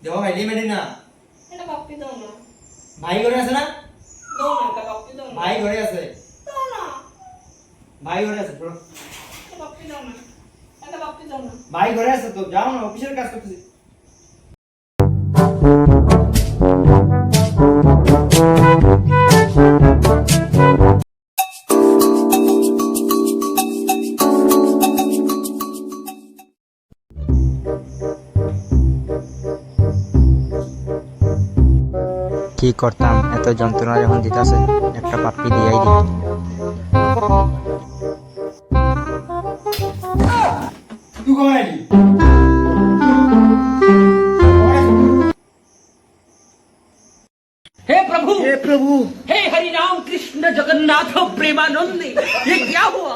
দেওয়া ভাই মেডি না এটা পাপ্পি দাও না ভাই ঘরে আছে না দাও না এটা পাপ্পি দাও না ভাই ঘরে আছে দাও না ভাই ঘরে আছে bro এটা পাপ্পি দাও না এটা পাপ্পি দাও না ভাই ঘরে আছে তো যাও না অফিসের কাজ করতেছি কি করতাম এত যন্ত্রণা যখন দিতেছে একটা পাপ্পি দিয়াই দিত তুই কখন আইলি हे प्रभु हे हरि राम कृष्ण जगन्नाथ प्रेमानंद ये क्या हुआ